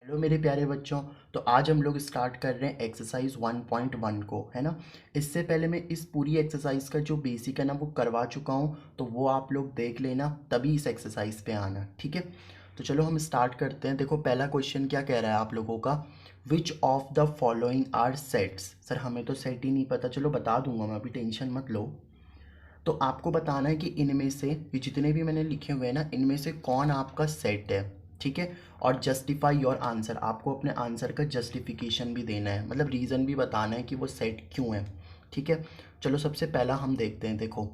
Hello मेरे प्यारे बच्चों। तो आज हम लोग स्टार्ट कर रहे हैं एक्सरसाइज 1.1 को, है ना। इससे पहले मैं इस पूरी एक्सरसाइज का जो बेसिक है ना वो करवा चुका हूँ, तो वो आप लोग देख लेना तभी इस एक्सरसाइज पे आना, ठीक है। तो चलो हम स्टार्ट करते हैं। देखो पहला क्वेश्चन क्या कह रहा है आप लोगों का, which of the following are sets. Sir हमें तो सेट ही नहीं पता, चलो बता दूंगा मैं, अभी टेंशन मत लो। तो आपको बताना है कि इनमें से ये जितने भी मैंने लिखे हुए हैं ना, इनमें से कौन आपका सेट है, ठीक है। और जस्टिफाई योर आंसर, आपको अपने आंसर का जस्टिफिकेशन भी देना है, मतलब रीज़न भी बताना है कि वो सेट क्यों है, ठीक है। चलो सबसे पहला हम देखते हैं। देखो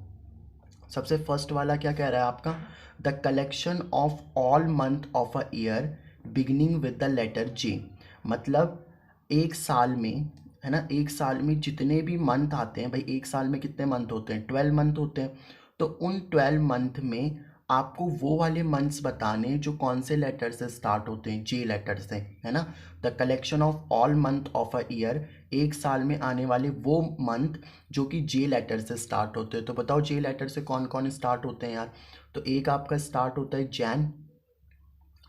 सबसे फर्स्ट वाला क्या कह रहा है आपका, the collection of all month of a year beginning with the letter J. मतलब एक साल में, है ना, एक साल में जितने भी मंथ आते हैं, भाई एक साल में कितने मंथ होते हैं, 12 मंथ होते हैं। तो उन 12 मंथ में आपको वो वाले मंथ्स बताने जो कौन से लेटर से स्टार्ट होते हैं, जे लेटर से, है ना। The collection of all month of a year, एक साल में आने वाले वो मंथ जो कि जे लेटर से स्टार्ट होते हैं। तो बताओ जे लेटर से कौन कौन स्टार्ट होते हैं यार। तो एक आपका स्टार्ट होता है जैन,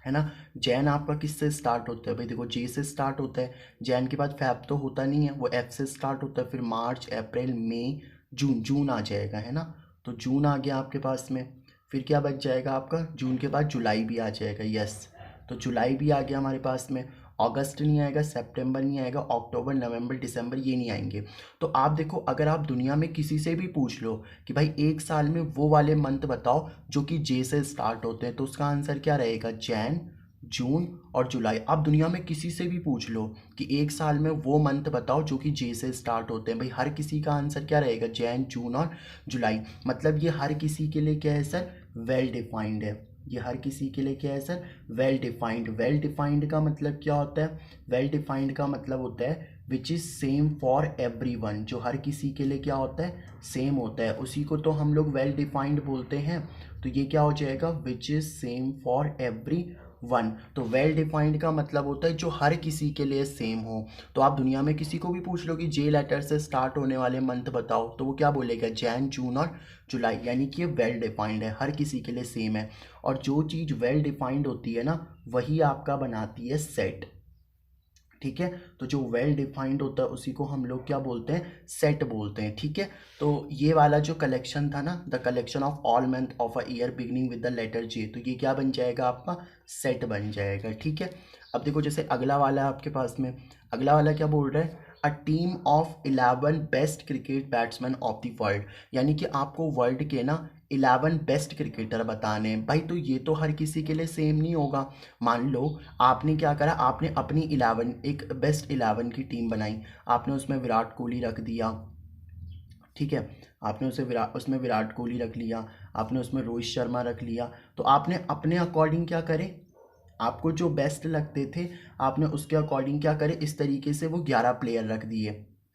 है ना। जैन आपका किससे स्टार्ट होता है, भाई देखो जे से स्टार्ट होता है। जैन के बाद फैब तो होता नहीं है, वो एफ से स्टार्ट होता है। फिर मार्च, अप्रैल, मई, जून, जून आ जाएगा, है ना। तो जून आ गया आपके पास में। फिर क्या बच जाएगा आपका, जून के बाद जुलाई भी आ जाएगा, यस। तो जुलाई भी आ गया हमारे पास में। अगस्त नहीं आएगा, सितंबर नहीं आएगा, अक्टूबर, नवंबर, दिसंबर ये नहीं आएंगे। तो आप देखो, अगर आप दुनिया में किसी से भी पूछ लो कि भाई एक साल में वो वाले मंथ बताओ जो कि जे से स्टार्ट होते हैं, तो उसका आंसर क्या रहेगा, जैन, जून और जुलाई। आप दुनिया में किसी से भी पूछ लो कि एक साल में वो मंथ बताओ जो कि जे से स्टार्ट होते हैं, भाई हर किसी का आंसर क्या रहेगा, जैन, जून और जुलाई। मतलब ये हर किसी के लिए क्या है सर, वेल डिफाइंड है। ये हर किसी के लिए क्या है sir, well defined. Well defined का मतलब क्या होता है, वेल डिफाइंड का मतलब होता है which is same for everyone. जो हर किसी के लिए क्या होता है, सेम होता है, उसी को तो हम लोग वेल डिफाइंड बोलते हैं। तो ये क्या हो जाएगा, which is same for every one. तो वेल डिफाइंड का मतलब होता है जो हर किसी के लिए सेम हो। तो आप दुनिया में किसी को भी पूछ लो कि जे लेटर से स्टार्ट होने वाले मंथ बताओ, तो वो क्या बोलेगा, जैन, जून और जुलाई। यानी कि ये वेल डिफाइंड है, हर किसी के लिए सेम है। और जो चीज़ वेल डिफाइंड होती है ना, वही आपका बनाती है सेट, ठीक है। तो जो वेल डिफाइंड होता है उसी को हम लोग क्या बोलते हैं, सेट बोलते हैं, ठीक है। तो ये वाला जो कलेक्शन था ना, the collection of all month of a year beginning with the letter J, तो ये क्या बन जाएगा आपका, सेट बन जाएगा, ठीक है। अब देखो जैसे अगला वाला है आपके पास में, अगला वाला क्या बोल रहा है, a team of 11 best cricket batsman of the world. यानी कि आपको वर्ल्ड के ना 11 बेस्ट क्रिकेटर बताने हैं। भाई तो ये तो हर किसी के लिए सेम नहीं होगा। मान लो आपने क्या करा, आपने अपनी 11, एक बेस्ट 11 की टीम बनाई, आपने उसमें विराट कोहली रख दिया, ठीक है। आपने उसमें विराट कोहली रख लिया, आपने उसमें रोहित शर्मा रख लिया। तो आपने अपने अकॉर्डिंग क्या करे, आपको जो बेस्ट लगते थे आपने उसके अकॉर्डिंग क्या करे, इस तरीके से वो 11 प्लेयर रख दिए,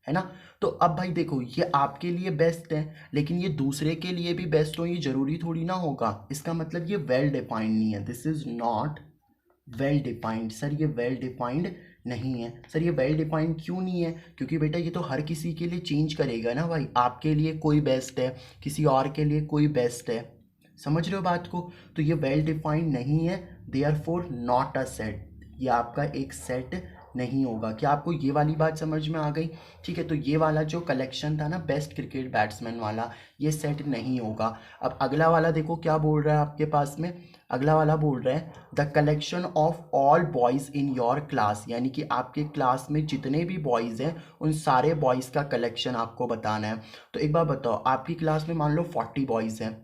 है ना। तो अब भाई देखो, ये आपके लिए बेस्ट है, लेकिन ये दूसरे के लिए भी बेस्ट हो ये जरूरी थोड़ी ना होगा। इसका मतलब ये वेल डिफाइंड नहीं है, this is not well defined. Sir ये वेल डिफाइंड नहीं है। सर ये वेल डिफाइंड क्यों नहीं है, क्योंकि बेटा ये तो हर किसी के लिए चेंज करेगा ना भाई। आपके लिए कोई बेस्ट है, किसी और के लिए कोई बेस्ट है, समझ रहे हो बात को। तो ये वेल डिफाइंड नहीं है, therefore not a set. ये आपका एक सेट नहीं होगा। क्या आपको ये वाली बात समझ में आ गई, ठीक है। तो ये वाला जो कलेक्शन था ना बेस्ट क्रिकेट बैट्समैन वाला, ये सेट नहीं होगा। अब अगला वाला देखो क्या बोल रहा है आपके पास में, अगला वाला बोल रहा है the collection of all boys in your class. यानी कि आपके क्लास में जितने भी बॉयज़ हैं उन सारे बॉयज़ का कलेक्शन आपको बताना है। तो एक बार बताओ, आपकी क्लास में मान लो 40 बॉयज़ हैं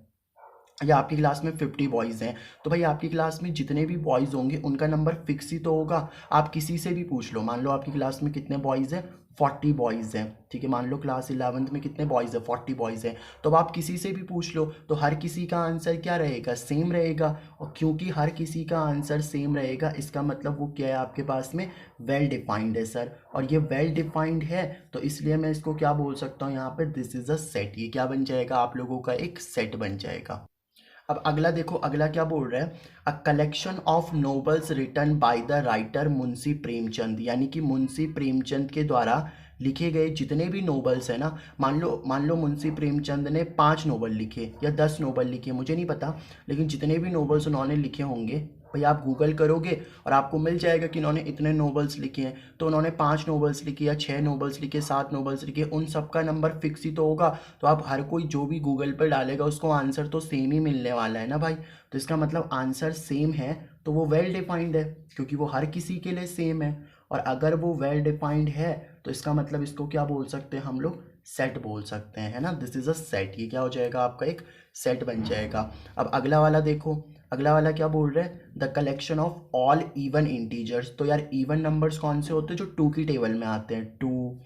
या आपकी क्लास में 50 बॉयज़ हैं, तो भाई आपकी क्लास में जितने भी बॉयज़ होंगे उनका नंबर फिक्स ही तो होगा। आप किसी से भी पूछ लो, मान लो आपकी क्लास में कितने बॉयज़ हैं, 40 बॉयज़ हैं, ठीक है। मान लो क्लास 11th में कितने बॉयज़ हैं, 40 बॉयज़ हैं। तो अब आप किसी से भी पूछ लो तो हर किसी का आंसर क्या रहेगा, सेम रहेगा। और क्योंकि हर किसी का आंसर सेम रहेगा, इसका मतलब वो क्या है आपके पास में, वेल डिफाइंड है सर। और ये वेल डिफाइंड है तो इसलिए मैं इसको क्या बोल सकता हूँ यहाँ पे, दिस इज़ अ सेट। ये क्या बन जाएगा, आप लोगों का एक सेट बन जाएगा। अब अगला देखो, अगला क्या बोल रहा है, a collection of novels written by the writer Munshi Premchand. यानी कि मुंशी प्रेमचंद के द्वारा लिखे गए जितने भी नोवेल्स हैं ना, मान लो मुंशी प्रेमचंद ने 5 नोवेल लिखे या 10 नोवेल लिखे, मुझे नहीं पता, लेकिन जितने भी नोवेल्स उन्होंने लिखे होंगे भाई आप गूगल करोगे और आपको मिल जाएगा कि इन्होंने इतने नोवेल्स लिखे हैं, तो उन्होंने 5 नोवेल्स लिखे या 6 नोवेल्स लिखे, 7 नोवेल्स लिखे, उन सब का नंबर फिक्स ही तो होगा। तो आप हर कोई जो भी गूगल पर डालेगा उसको आंसर तो सेम ही मिलने वाला है ना भाई। तो इसका मतलब आंसर सेम है तो वो वेल डिफाइंड है, क्योंकि वो हर किसी के लिए सेम है। और अगर वो वेल डिफाइंड है तो इसका मतलब इसको क्या बोल सकते हैं हम लोग, सेट बोल सकते हैं, है ना। दिस इज अ सेट, ये क्या हो जाएगा आपका एक सेट बन जाएगा। अब अगला वाला देखो, अगला वाला क्या बोल रहे हैं, the collection of all even integers. तो यार इवन नंबर्स कौन से होते हैं, जो 2 की टेबल में आते हैं, 2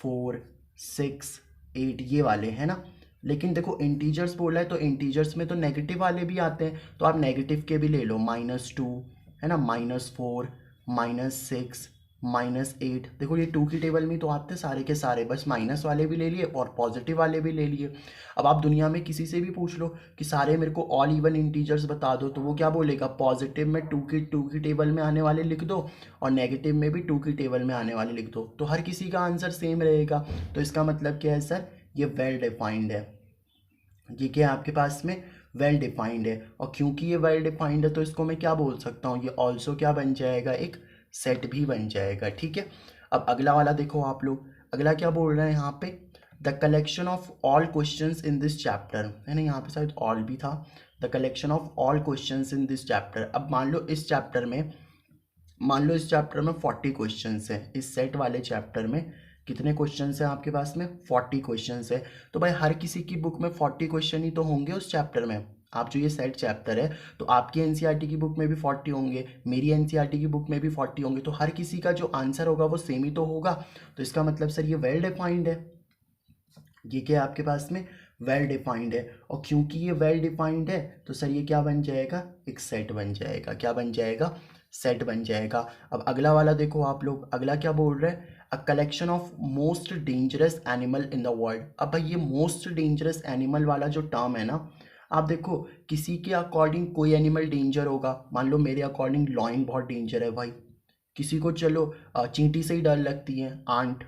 4 6 8 ये वाले, है ना। लेकिन देखो इंटीजर्स बोला है तो इंटीजर्स में तो नेगेटिव वाले भी आते हैं, तो आप नेगेटिव के भी ले लो, -2 है ना, -4 -6 -8। देखो ये 2 की टेबल में तो आते हैं सारे के सारे, बस माइनस वाले भी ले लिए और पॉजिटिव वाले भी ले लिए। अब आप दुनिया में किसी से भी पूछ लो कि सारे मेरे को ऑल इवन इंटीजर्स बता दो, तो वो क्या बोलेगा, पॉजिटिव में 2 की टेबल में आने वाले लिख दो और नेगेटिव में भी 2 की टेबल में आने वाले लिख दो, तो हर किसी का आंसर सेम रहेगा। तो इसका मतलब क्या है सर, ये वेल डिफाइंड है। ये क्या है आपके पास में, वेल डिफाइंड है। और क्योंकि ये वेल डिफाइंड है तो इसको मैं क्या बोल सकता हूँ, ये ऑल्सो क्या बन जाएगा, एक सेट भी बन जाएगा, ठीक है। अब अगला वाला देखो आप लोग, अगला क्या बोल रहे हैं यहाँ पे, the collection of all questions in this chapter, है ना, यहाँ पे शायद ऑल भी था, the collection of all questions in this chapter. अब मान लो इस चैप्टर में, मान लो इस चैप्टर में 40 क्वेश्चंस हैं, इस सेट वाले चैप्टर में कितने क्वेश्चंस हैं आपके पास में, 40 क्वेश्चंस है। तो भाई हर किसी की बुक में 40 क्वेश्चन ही तो होंगे उस चैप्टर में। आप जो ये सेट चैप्टर है तो आपकी एनसीईआरटी की बुक में भी 40 होंगे, मेरी एनसीईआरटी की बुक में भी 40 होंगे, तो हर किसी का जो आंसर होगा वो सेम ही तो होगा। तो इसका मतलब सर ये वेल डिफाइंड है, ये क्या है आपके पास में, वेल डिफाइंड है। और क्योंकि ये वेल डिफाइंड है तो सर ये क्या बन जाएगा, एक सेट बन जाएगा, क्या बन जाएगा, सेट बन जाएगा। अब अगला वाला देखो आप लोग, अगला क्या बोल रहे हैं, अ collection of most dangerous animal in the world. अब भाई ये मोस्ट डेंजरस एनिमल वाला जो टर्म है ना, आप देखो किसी के अकॉर्डिंग कोई एनिमल डेंजर होगा, मान लो मेरे अकॉर्डिंग लॉइन बहुत डेंजर है भाई, किसी को चलो चींटी से ही डर लगती है, आंट,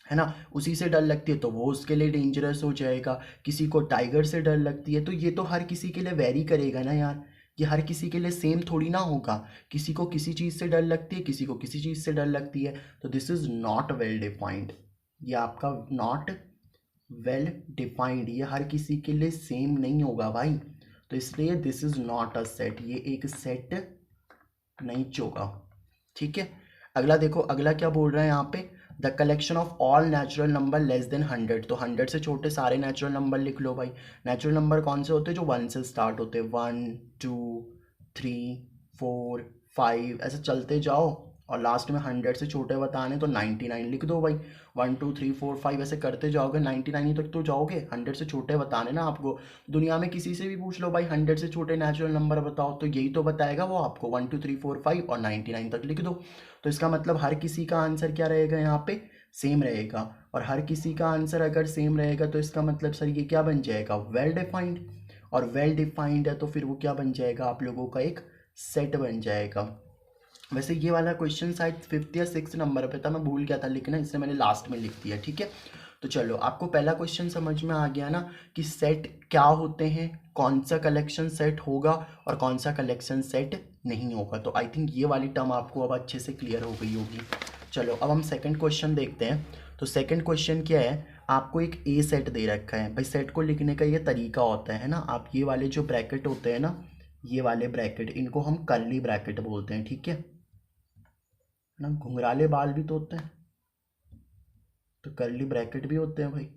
है ना, उसी से डर लगती है तो वो उसके लिए डेंजरस हो जाएगा। किसी को टाइगर से डर लगती है, तो ये तो हर किसी के लिए वेरी करेगा ना यार, ये हर किसी के लिए सेम थोड़ी ना होगा। किसी को किसी चीज़ से डर लगती है, किसी को किसी चीज़ से डर लगती है, तो this is not well defined, ये आपका नॉट वेल डिफाइंड, ये हर किसी के लिए सेम नहीं होगा भाई। तो इसलिए this is not a set, ये एक सेट नहीं होगा, ठीक है। अगला देखो, अगला क्या बोल रहा है यहाँ पे, the collection of all natural number less than 100। तो 100 से छोटे सारे नेचुरल नंबर लिख लो भाई। नेचुरल नंबर कौन से होते हैं, जो 1 से स्टार्ट होते हैं, 1 2 3 4 5 ऐसे चलते जाओ, और लास्ट में 100 से छोटे बताने तो 99 लिख दो भाई। 1 2 3 4 5 ऐसे करते जाओगे, 99 तक तो जाओगे। 100 से छोटे बताने ना आपको, दुनिया में किसी से भी पूछ लो भाई 100 से छोटे नेचुरल नंबर बताओ, तो यही तो बताएगा वो आपको, 1 2 3 4 5 और 99 तक लिख दो। तो इसका मतलब हर किसी का आंसर क्या रहेगा यहाँ पे, सेम रहेगा। और हर किसी का आंसर अगर सेम रहेगा तो इसका मतलब सर ये क्या बन जाएगा, वेल डिफाइंड। और वेल डिफाइंड है तो फिर वो क्या बन जाएगा, आप लोगों का एक सेट बन जाएगा। वैसे ये वाला क्वेश्चन शायद 5th या 6th नंबर पे था, मैं भूल गया था लिखना, इसलिए मैंने लास्ट में लिख दिया, ठीक है। तो चलो आपको पहला क्वेश्चन समझ में आ गया ना कि सेट क्या होते हैं, कौन सा कलेक्शन सेट होगा और कौन सा कलेक्शन सेट नहीं होगा। तो आई थिंक ये वाली टर्म आपको अब अच्छे से क्लियर हो गई होगी। चलो अब हम सेकंड क्वेश्चन देखते हैं। तो सेकंड क्वेश्चन क्या है, आपको एक ए सेट दे रखा है भाई। सेट को लिखने का ये तरीका होता है ना, आप ये वाले जो ब्रैकेट होते हैं ना, ये वाले ब्रैकेट, इनको हम कर्ली ब्रैकेट बोलते हैं, ठीक है ना। घुंघराले बाल भी तो होते हैं तो कर्ली ब्रैकेट भी होते हैं भाई।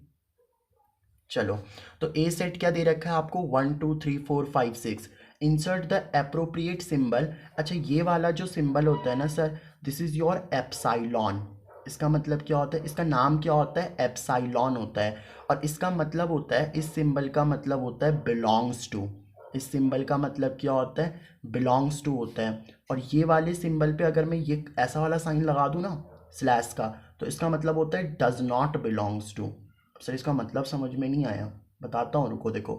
चलो तो ए सेट क्या दे रखा है आपको, 1 2 3 4 5 6, इंसर्ट द अप्रोप्रिएट सिंबल। अच्छा ये वाला जो सिंबल होता है ना sir, this is your epsilon. इसका मतलब क्या होता है, इसका नाम क्या होता है, एप्साइलॉन होता है। और इसका मतलब होता है, इस सिंबल का मतलब होता है बिलोंग्स टू। इस सिंबल का मतलब क्या होता है, बिलोंग्स टू होता है। और ये वाले सिंबल पे अगर मैं ये ऐसा वाला साइन लगा दूँ ना, स्लैश का, तो इसका मतलब होता है does not belongs to. Sir इसका मतलब समझ में नहीं आया, बताता हूँ, रुको देखो।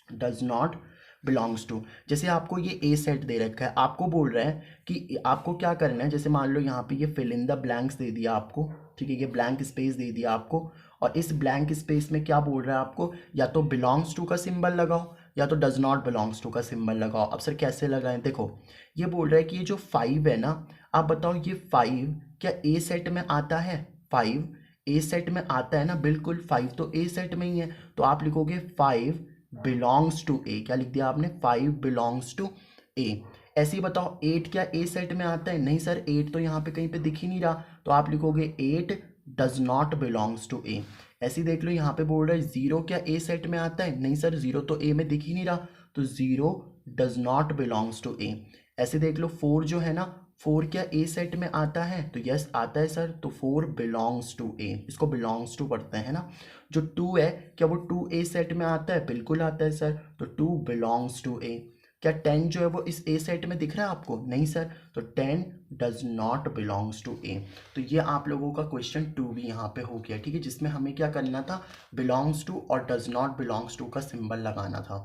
डज नॉट बिलोंग्स टू, जैसे आपको ये ए सेट दे रखा है, आपको बोल रहा है कि आपको क्या करना है, जैसे मान लो यहाँ पे ये फिल इन द ब्लैंक्स दे दिया आपको, ठीक है, ये ब्लैंक स्पेस दे दिया आपको। और इस ब्लैंक स्पेस में क्या बोल रहा है आपको, या तो बिलोंग्स टू का सिंबल लगाओ या तो डज नॉट बिलोंग्स टू का सिंबल लगाओ। अब सर कैसे लगाएं, देखो ये बोल रहा है कि ये जो 5 है ना, आप बताओ ये 5 क्या ए सेट में आता है? 5 ए सेट में आता है ना, बिल्कुल 5 तो ए सेट में ही है, तो आप लिखोगे 5 बिलोंग्स टू ए। क्या लिख दिया आपने? 5 बिलोंग्स टू ए। ऐसे ही बताओ 8 क्या ए सेट में आता है? नहीं सर, 8 तो यहाँ पे कहीं पे दिख ही नहीं रहा, तो आप लिखोगे 8 डज नॉट बिलोंग्स टू ए। ऐसे ही देख लो यहाँ पे बोल रहा है 0 क्या ए सेट में आता है? नहीं सर, 0 तो ए में दिख ही नहीं रहा, तो 0 डज नॉट बिलोंग्स टू ए। ऐसे देख लो 4 जो है ना, 4 क्या ए सेट में आता है? तो यस आता है सर, तो 4 बिलोंग्स टू ए। इसको बिलोंग्स टू पढ़ते हैं ना। जो 2 है क्या वो 2 ए सेट में आता है? बिल्कुल आता है सर, तो 2 बिलोंग्स टू ए। क्या 10 जो है वो इस ए सेट में दिख रहा है आपको? नहीं सर, तो 10 डज नॉट बिलोंग्स टू ए। तो ये आप लोगों का क्वेश्चन 2 भी यहाँ पे हो गया, ठीक है, जिसमें हमें क्या करना था, बिलोंग्स टू और डज नॉट बिलोंग्स टू का सिंबल लगाना था।